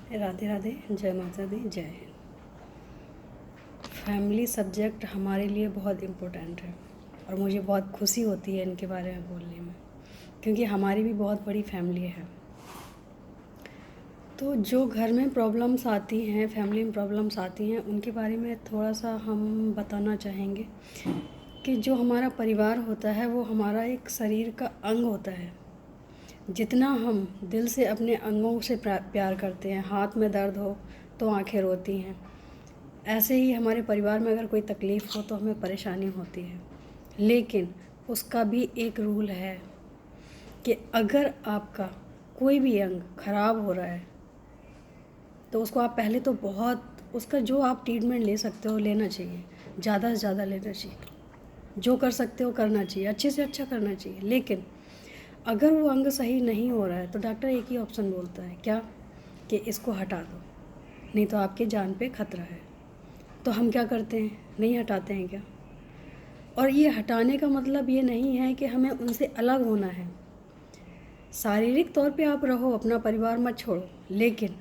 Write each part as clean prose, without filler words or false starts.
राधे राधे, जय माता दी, जय हिंद। फैमिली सब्जेक्ट हमारे लिए बहुत इम्पोर्टेंट है और मुझे बहुत खुशी होती है इनके बारे में बोलने में, क्योंकि हमारी भी बहुत बड़ी फैमिली है। तो जो घर में प्रॉब्लम्स आती हैं, फैमिली में प्रॉब्लम्स आती हैं, उनके बारे में थोड़ा सा हम बताना चाहेंगे कि जो हमारा परिवार होता है वो हमारा एक शरीर का अंग होता है। जितना हम दिल से अपने अंगों से प्यार करते हैं, हाथ में दर्द हो तो आंखें रोती हैं, ऐसे ही हमारे परिवार में अगर कोई तकलीफ़ हो तो हमें परेशानी होती है। लेकिन उसका भी एक रूल है कि अगर आपका कोई भी अंग ख़राब हो रहा है तो उसको आप पहले तो बहुत उसका जो आप ट्रीटमेंट ले सकते हो लेना चाहिए, ज़्यादा से ज़्यादा लेना चाहिए, जो कर सकते हो करना चाहिए, अच्छे से अच्छा करना चाहिए। लेकिन अगर वो अंग सही नहीं हो रहा है तो डॉक्टर एक ही ऑप्शन बोलता है, क्या, कि इसको हटा दो, नहीं तो आपके जान पे खतरा है। तो हम क्या करते हैं, नहीं हटाते हैं क्या? और ये हटाने का मतलब ये नहीं है कि हमें उनसे अलग होना है। शारीरिक तौर पे आप रहो, अपना परिवार मत छोड़ो, लेकिन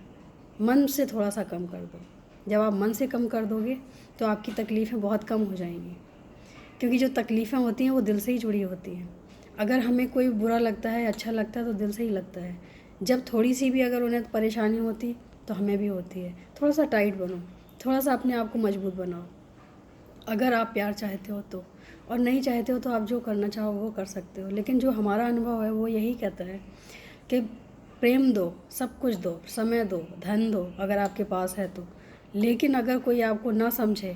मन से थोड़ा सा कम कर दो। जब आप मन से कम कर दोगे तो आपकी तकलीफ़ें बहुत कम हो जाएंगी, क्योंकि जो तकलीफ़ें होती हैं वो दिल से ही जुड़ी होती हैं। अगर हमें कोई बुरा लगता है, अच्छा लगता है तो दिल से ही लगता है। जब थोड़ी सी भी अगर उन्हें परेशानी होती तो हमें भी होती है। थोड़ा सा टाइट बनो, थोड़ा सा अपने आप को मजबूत बनाओ, अगर आप प्यार चाहते हो तो। और नहीं चाहते हो तो आप जो करना चाहो वो कर सकते हो। लेकिन जो हमारा अनुभव है वो यही कहता है कि प्रेम दो, सब कुछ दो, समय दो, धन दो अगर आपके पास है तो। लेकिन अगर कोई आपको ना समझे,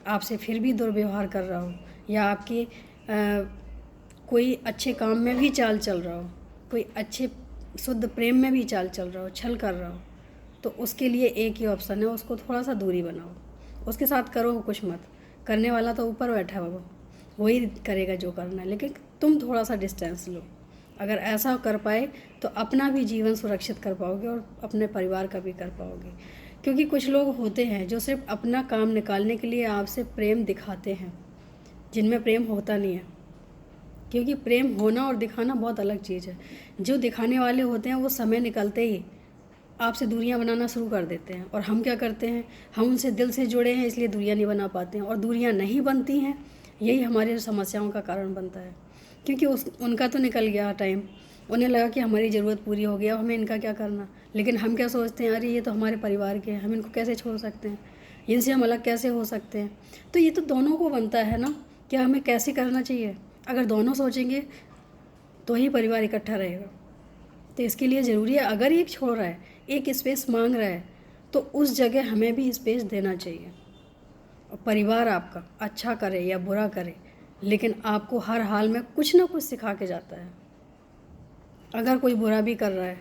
आपसे फिर भी दुर्व्यवहार कर रहा हो, या आपकी कोई अच्छे काम में भी चाल चल रहा हो, कोई अच्छे शुद्ध प्रेम में भी चाल चल रहा हो, छल कर रहा हो, तो उसके लिए एक ही ऑप्शन है, उसको थोड़ा सा दूरी बनाओ। उसके साथ करो कुछ मत, करने वाला तो ऊपर बैठा है बाबा, वही करेगा जो करना है, लेकिन तुम थोड़ा सा डिस्टेंस लो। अगर ऐसा कर पाए तो अपना भी जीवन सुरक्षित कर पाओगे और अपने परिवार का भी कर पाओगे। क्योंकि कुछ लोग होते हैं जो सिर्फ अपना काम निकालने के लिए आपसे प्रेम दिखाते हैं, जिनमें प्रेम होता नहीं है। क्योंकि प्रेम होना और दिखाना बहुत अलग चीज़ है। जो दिखाने वाले होते हैं वो समय निकलते ही आपसे दूरियां बनाना शुरू कर देते हैं, और हम क्या करते हैं, हम उनसे दिल से जुड़े हैं इसलिए दूरियां नहीं बना पाते हैं, और दूरियां नहीं बनती हैं, यही हमारी समस्याओं का कारण बनता है। क्योंकि उनका तो निकल गया टाइम, उन्हें लगा कि हमारी ज़रूरत पूरी हो गया, हमें इनका क्या करना। लेकिन हम क्या सोचते हैं, अरे ये तो हमारे परिवार के हैं, हम इनको कैसे छोड़ सकते हैं, इनसे हम अलग कैसे हो सकते हैं। तो ये तो दोनों को बनता है ना, कि हमें कैसे करना चाहिए। अगर दोनों सोचेंगे तो ही परिवार इकट्ठा रहेगा। तो इसके लिए ज़रूरी है, अगर एक छोड़ रहा है, एक स्पेस मांग रहा है, तो उस जगह हमें भी स्पेस देना चाहिए। और परिवार आपका अच्छा करे या बुरा करे, लेकिन आपको हर हाल में कुछ ना कुछ सिखा के जाता है। अगर कोई बुरा भी कर रहा है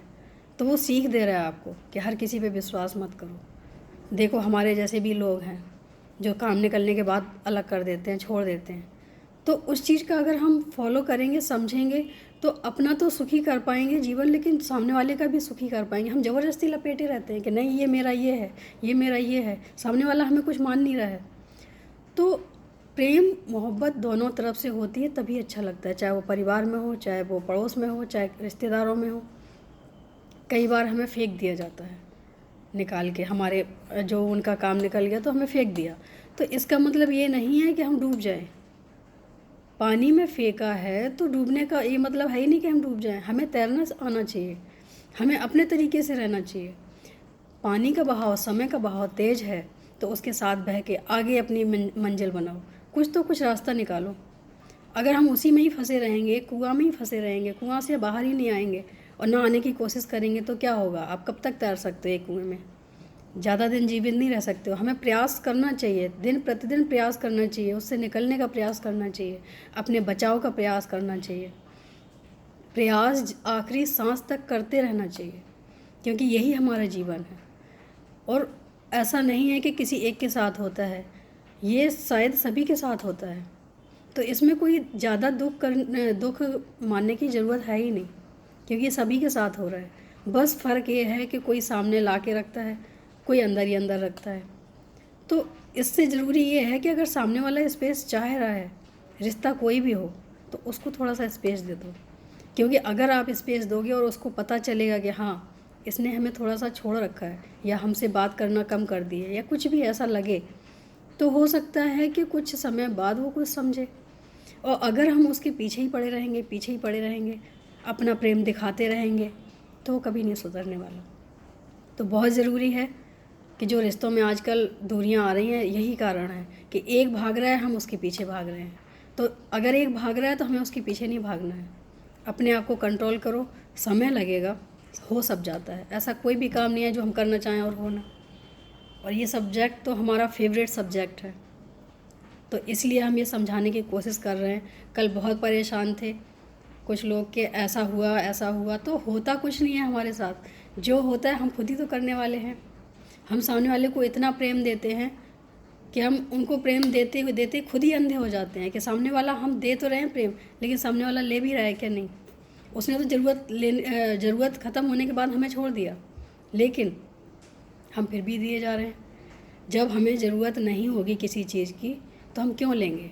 तो वो सीख दे रहा है आपको कि हर किसी पे विश्वास मत करो। देखो हमारे जैसे भी लोग हैं जो काम निकलने के बाद अलग कर देते हैं, छोड़ देते हैं। तो उस चीज़ का अगर हम फॉलो करेंगे, समझेंगे, तो अपना तो सुखी कर पाएंगे जीवन, लेकिन सामने वाले का भी सुखी कर पाएंगे। हम ज़बरदस्ती लपेटे रहते हैं कि नहीं ये मेरा ये है, ये मेरा ये है, सामने वाला हमें कुछ मान नहीं रहा है। तो प्रेम मोहब्बत दोनों तरफ से होती है तभी अच्छा लगता है, चाहे वो परिवार में हो, चाहे वो पड़ोस में हो, चाहे रिश्तेदारों में हो। कई बार हमें फेंक दिया जाता है निकाल के, हमारे जो उनका काम निकल गया तो हमें फेंक दिया। तो इसका मतलब ये नहीं है कि हम डूब जाएं। पानी में फेंका है तो डूबने का ये मतलब है ही नहीं कि हम डूब जाएं। हमें तैरना आना चाहिए, हमें अपने तरीके से रहना चाहिए। पानी का बहाव, समय का बहाव तेज है तो उसके साथ बह के आगे अपनी मंजिल बनाओ, कुछ तो कुछ रास्ता निकालो। अगर हम उसी में ही फंसे रहेंगे, कुआं में ही फंसे रहेंगे, कुआं से बाहर ही नहीं आएंगे और ना आने की कोशिश करेंगे तो क्या होगा? आप कब तक तैर सकते हो एक कुएं में? ज़्यादा दिन जीवित नहीं रह सकते हो। हमें प्रयास करना चाहिए, दिन प्रतिदिन प्रयास करना चाहिए, उससे निकलने का प्रयास करना चाहिए, अपने बचाव का प्रयास करना चाहिए। प्रयास आखिरी सांस तक करते रहना चाहिए, क्योंकि यही हमारा जीवन है। और ऐसा नहीं है कि किसी एक के साथ होता है, ये शायद सभी के साथ होता है। तो इसमें कोई ज़्यादा दुख मानने की ज़रूरत है ही नहीं, क्योंकि सभी के साथ हो रहा है। बस फ़र्क ये है कि कोई सामने ला के रखता है, कोई अंदर ही अंदर रखता है। तो इससे ज़रूरी ये है कि अगर सामने वाला स्पेस चाह रहा है, रिश्ता कोई भी हो, तो उसको थोड़ा सा स्पेस दे दो। क्योंकि अगर आप स्पेस दोगे और उसको पता चलेगा कि हाँ इसने हमें थोड़ा सा छोड़ रखा है या हमसे बात करना कम कर दी है या कुछ भी ऐसा लगे, तो हो सकता है कि कुछ समय बाद वो कुछ समझे। और अगर हम उसके पीछे ही पड़े रहेंगे, पीछे ही पड़े रहेंगे, अपना प्रेम दिखाते रहेंगे, तो वो कभी नहीं सुधरने वाला। तो बहुत ज़रूरी है कि जो रिश्तों में आजकल दूरियां आ रही हैं, यही कारण है कि एक भाग रहा है, हम उसके पीछे भाग रहे हैं। तो अगर एक भाग रहा है तो हमें उसके पीछे नहीं भागना है। अपने आप को कंट्रोल करो, समय लगेगा, हो सब जाता है। ऐसा कोई भी काम नहीं है जो हम करना चाहें और हो ना। और ये सब्जेक्ट तो हमारा फेवरेट सब्जेक्ट है, तो इसलिए हम ये समझाने की कोशिश कर रहे हैं। कल बहुत परेशान थे कुछ लोग कि ऐसा हुआ, तो होता कुछ नहीं है हमारे साथ। जो होता है हम खुद ही तो करने वाले हैं। हम सामने वाले को इतना प्रेम देते हैं कि हम उनको प्रेम देते खुद ही अंधे हो जाते हैं कि सामने वाला, हम दे तो रहे हैं प्रेम, लेकिन सामने वाला ले भी रहा है क्या नहीं। उसने तो ज़रूरत ख़त्म होने के बाद हमें छोड़ दिया, लेकिन हम फिर भी दिए जा रहे हैं। जब हमें ज़रूरत नहीं होगी किसी चीज़ की तो हम क्यों लेंगे।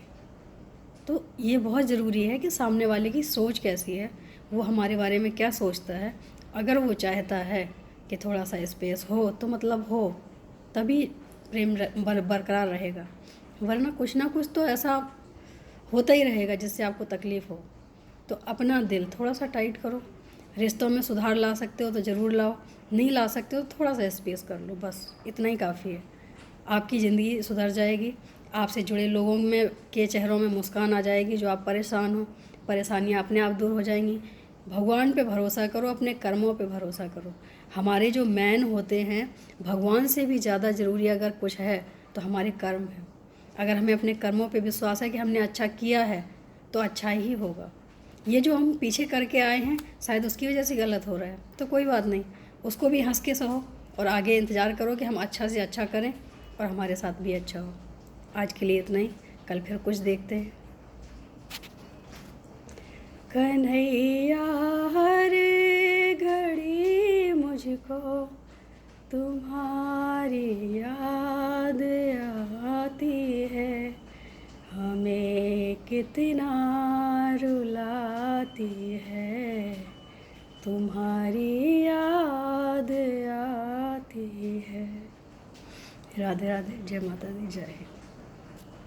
तो ये बहुत ज़रूरी है कि सामने वाले की सोच कैसी है, वो हमारे बारे में क्या सोचता है। अगर वो चाहता है कि थोड़ा सा स्पेस हो तो मतलब हो, तभी प्रेम बरकरार रहेगा, वरना कुछ ना कुछ तो ऐसा होता ही रहेगा जिससे आपको तकलीफ़ हो। तो अपना दिल थोड़ा सा टाइट करो। रिश्तों में सुधार ला सकते हो तो ज़रूर लाओ, नहीं ला सकते हो तो थोड़ा सा स्पेस कर लो, बस इतना ही काफ़ी है। आपकी ज़िंदगी सुधर जाएगी, आपसे जुड़े लोगों में के चेहरों में मुस्कान आ जाएगी। जो आप परेशान हो, परेशानियाँ अपने आप दूर हो जाएंगी। भगवान पे भरोसा करो, अपने कर्मों पे भरोसा करो। हमारे जो मैन होते हैं, भगवान से भी ज़्यादा ज़रूरी अगर कुछ है तो हमारे कर्म हैं। अगर हमें अपने कर्मों पे विश्वास है कि हमने अच्छा किया है तो अच्छा ही होगा। ये जो हम पीछे करके आए हैं शायद उसकी वजह से गलत हो रहा है, तो कोई बात नहीं, उसको भी हंस के सहो और आगे इंतज़ार करो कि हम अच्छा से अच्छा करें और हमारे साथ भी अच्छा हो। आज के लिए इतना ही, कल फिर कुछ देखते हैं। कन्हैया हर घड़ी मुझको तुम्हारी याद आती है, हमें कितना रुलाती है, तुम्हारी याद आती है। राधे राधे, जय माता दी, जय हिंद।